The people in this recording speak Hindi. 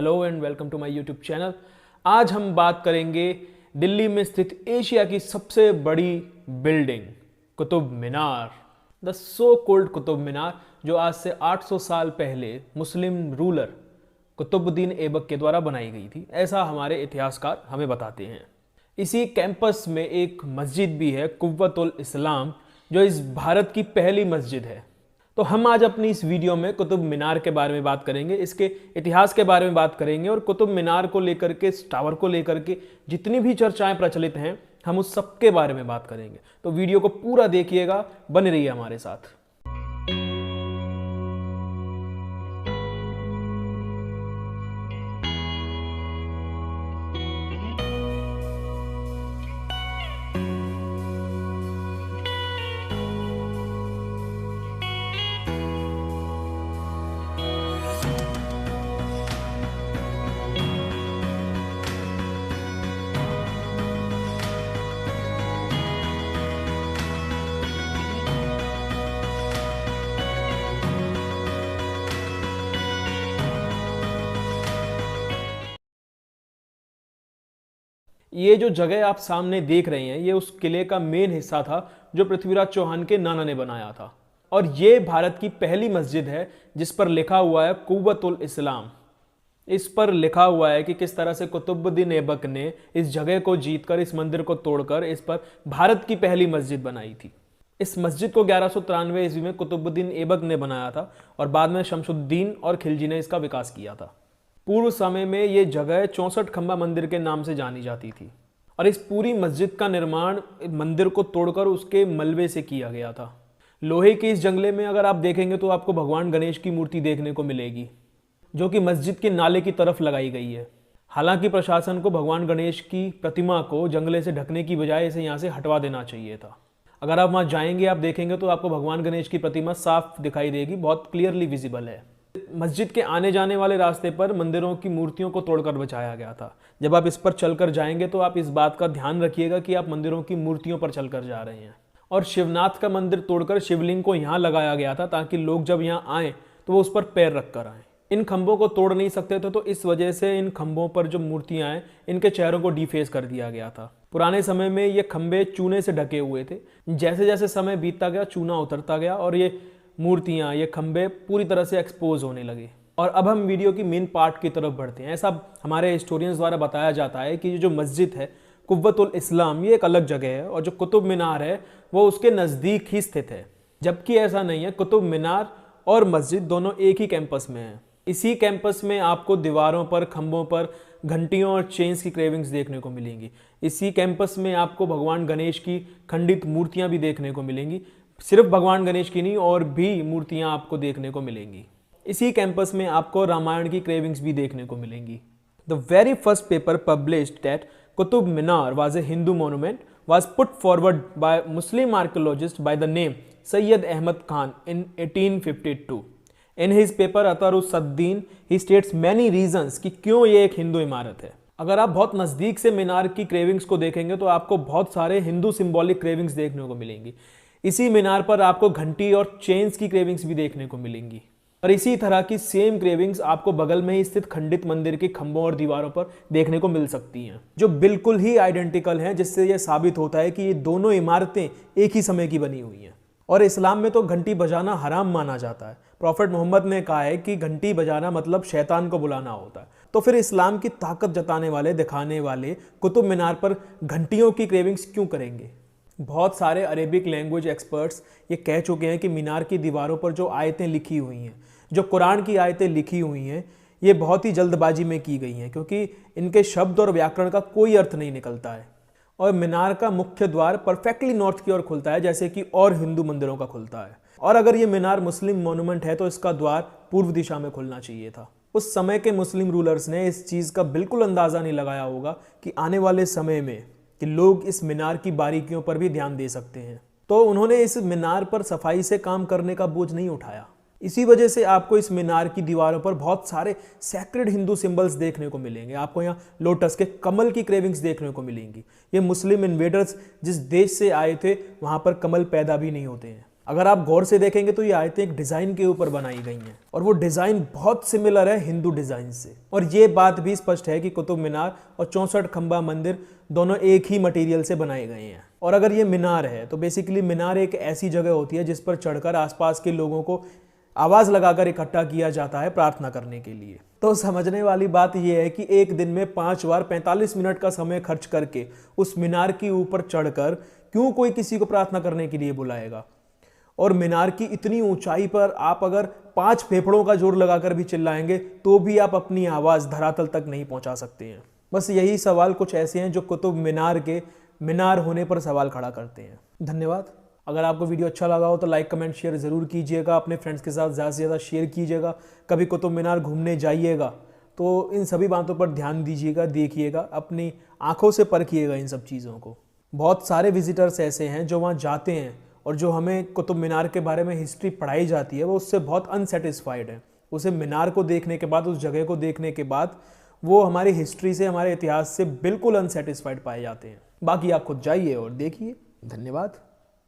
Hello and welcome to my YouTube channel. आज हम बात करेंगे दिल्ली में स्थित एशिया की सबसे बड़ी building Qutub Minar, the so called Qutub Minar, जो आज से 800 साल पहले मुस्लिम रूलर कुतुबुद्दीन ऐबक के द्वारा बनाई गई थी, ऐसा हमारे इतिहासकार हमें बताते हैं। इसी कैंपस में एक मस्जिद भी है, कुव्वतुल इस्लाम, जो इस भारत की पहली मस्जिद है। तो हम आज अपनी इस वीडियो में कुतुब मीनार के बारे में बात करेंगे, इसके इतिहास के बारे में बात करेंगे और कुतुब मीनार को लेकर के, इस टावर को लेकर के जितनी भी चर्चाएं प्रचलित हैं, हम उस सब के बारे में बात करेंगे। तो वीडियो को पूरा देखिएगा, बने रहिए हमारे साथ। ये जो जगह आप सामने देख रहे हैं, ये उस किले का मेन हिस्सा था जो पृथ्वीराज चौहान के नाना ने बनाया था। और ये भारत की पहली मस्जिद है जिस पर लिखा हुआ है कुव्वतुल इस्लाम। इस पर लिखा हुआ है कि किस तरह से कुतुबुद्दीन ऐबक ने इस जगह को जीतकर, इस मंदिर को तोड़कर इस पर भारत की पहली मस्जिद बनाई थी। इस मस्जिद को 1193 ईस्वी में कुतुबुद्दीन ऐबक ने बनाया था और बाद में शमसुद्दीन और खिलजी ने इसका विकास किया था। पूर्व समय में ये जगह 64 खंबा मंदिर के नाम से जानी जाती थी और इस पूरी मस्जिद का निर्माण मंदिर को तोड़कर उसके मलबे से किया गया था। लोहे के इस जंगले में अगर आप देखेंगे तो आपको भगवान गणेश की मूर्ति देखने को मिलेगी, जो कि मस्जिद के नाले की तरफ लगाई गई है। हालांकि प्रशासन को भगवान गणेश की प्रतिमा को जंगले से ढकने की बजाय इसे यहाँ से हटवा देना चाहिए था। अगर आप वहाँ जाएंगे, आप देखेंगे तो आपको भगवान गणेश की प्रतिमा साफ दिखाई देगी, बहुत क्लियरली विजिबल है। मस्जिद के आने जाने वाले रास्ते पर मंदिरों की मूर्तियों को तोड़कर बचाया गया था। जब आप इस पर चलकर जाएंगे तो आप इस बात का ध्यान रखिएगा कि आप मंदिरों की मूर्तियों पर चलकर जा रहे हैं। और शिवनाथ का मंदिर तोड़कर शिवलिंग को यहाँ लगाया गया था ताकि लोग जब यहाँ आए तो वो उस पर पैर रख कर आए। इन खंभों को तोड़ नहीं सकते थे, तो इस वजह से इन खंभों पर जो मूर्तियां हैं, इनके चेहरों को डिफेस कर दिया गया था। पुराने समय में ये खंभे चूने से ढके हुए थे। जैसे जैसे समय बीतता गया, चूना उतरता गया और ये मूर्तियां, ये खंभे पूरी तरह से एक्सपोज होने लगे। और अब हम वीडियो की मेन पार्ट की तरफ बढ़ते हैं। ऐसा हमारे हिस्टोरियंस द्वारा बताया जाता है कि जो मस्जिद है कुव्वतुल इस्लाम, ये एक अलग जगह है और जो कुतुब मीनार है वो उसके नज़दीक ही स्थित है, जबकि ऐसा नहीं है। कुतुब मीनार और मस्जिद दोनों एक ही कैंपस में है। इसी कैंपस में आपको दीवारों पर, खंभों पर घंटियों और चेन्स की क्रेविंग्स देखने को मिलेंगी। इसी कैंपस में आपको भगवान गणेश की खंडित मूर्तियां भी देखने को मिलेंगी। सिर्फ भगवान गणेश की नहीं, और भी मूर्तियां आपको देखने को मिलेंगी। इसी कैंपस में आपको रामायण की क्रेविंग्स भी देखने को मिलेंगी। The very first paper published that Qutub Minar was a Hindu monument was put forward by Muslim archaeologist by the name Sayyid Ahmad Khan in 1852. In his paper अतरुसद्दीन he states many reasons कि क्यों ये एक हिंदू इमारत है। अगर आप बहुत नज़दीक से मीनार की क्रेविंग्स को देखेंगे तो आपको बहुत सारे हिंदू सिंबॉलिक क्रेविंग्स देखने को मिलेंगी। इसी मीनार पर आपको घंटी और चेन्स की क्रेविंग्स भी देखने को मिलेंगी और इसी तरह की सेम क्रेविंग्स आपको बगल में ही स्थित खंडित मंदिर के खंभों और दीवारों पर देखने को मिल सकती हैं, जो बिल्कुल ही आइडेंटिकल हैं, जिससे यह साबित होता है कि ये दोनों इमारतें एक ही समय की बनी हुई हैं। और इस्लाम में तो घंटी बजाना हराम माना जाता है। प्रॉफेट मोहम्मद ने कहा है कि घंटी बजाना मतलब शैतान को बुलाना होता है। तो फिर इस्लाम की ताकत जताने वाले, दिखाने वाले कुतुब मीनार पर घंटियों की क्रेविंग्स क्यों करेंगे? बहुत सारे अरेबिक लैंग्वेज एक्सपर्ट्स ये कह चुके हैं कि मीनार की दीवारों पर जो आयतें लिखी हुई हैं, जो कुरान की आयतें लिखी हुई हैं, ये बहुत ही जल्दबाजी में की गई हैं, क्योंकि इनके शब्द और व्याकरण का कोई अर्थ नहीं निकलता है। और मीनार का मुख्य द्वार परफेक्टली नॉर्थ की ओर खुलता है, जैसे कि और हिंदू मंदिरों का खुलता है। और अगर ये मीनार मुस्लिम मॉन्यूमेंट है तो इसका द्वार पूर्व दिशा में खुलना चाहिए था। उस समय के मुस्लिम रूलर्स ने इस चीज़ का बिल्कुल अंदाज़ा नहीं लगाया होगा कि आने वाले समय में कि लोग इस मीनार की बारीकियों पर भी ध्यान दे सकते हैं। तो उन्होंने इस मीनार पर सफाई से काम करने का बोझ नहीं उठाया। इसी वजह से आपको इस मीनार की दीवारों पर बहुत सारे सैक्रेड हिंदू सिंबल्स देखने को मिलेंगे। आपको यहाँ लोटस के कमल की क्रेविंग्स देखने को मिलेंगी। ये मुस्लिम इन्वेडर्स जिस देश से आए थे वहाँ पर कमल पैदा भी नहीं होते हैं। अगर आप गौर से देखेंगे तो ये आयतें एक डिजाइन के ऊपर बनाई गई हैं और वो डिजाइन बहुत सिमिलर है हिंदू डिजाइन से। और ये बात भी स्पष्ट है कि कुतुब मीनार और 64 खंबा मंदिर दोनों एक ही मटेरियल से बनाए गए हैं। और अगर ये मीनार है तो बेसिकली मीनार एक ऐसी जगह होती है जिस पर चढ़कर आसपास के लोगों को आवाज लगाकर इकट्ठा किया जाता है प्रार्थना करने के लिए। तो समझने वाली बात यह है कि एक दिन में 5 बार 45 मिनट का समय खर्च करके उस मीनार के ऊपर चढ़कर क्यों कोई किसी को प्रार्थना करने के लिए बुलाएगा। और मीनार की इतनी ऊंचाई पर आप अगर 5 फेफड़ों का जोर लगाकर भी चिल्लाएंगे तो भी आप अपनी आवाज धरातल तक नहीं पहुंचा सकते हैं। बस यही सवाल कुछ ऐसे हैं जो कुतुब मीनार के मीनार होने पर सवाल खड़ा करते हैं। धन्यवाद। अगर आपको वीडियो अच्छा लगा हो तो लाइक कमेंट शेयर ज़रूर कीजिएगा, अपने फ्रेंड्स के साथ ज़्यादा से ज़्यादा शेयर कीजिएगा। कभी कुतुब मीनार घूमने जाइएगा तो इन सभी बातों पर ध्यान दीजिएगा, देखिएगा, अपनी आंखों से परखिएगा इन सब चीज़ों को। बहुत सारे विजिटर्स ऐसे हैं जो वहाँ जाते हैं और जो हमें कुतुब मीनार के बारे में हिस्ट्री पढ़ाई जाती है वो उससे बहुत अनसेटिस्फाइड है। उसे मीनार को देखने के बाद, उस जगह को देखने के बाद वो हमारी हिस्ट्री से, हमारे इतिहास से बिल्कुल अनसेटिस्फाइड पाए जाते हैं। बाकी आप खुद जाइए और देखिए। धन्यवाद।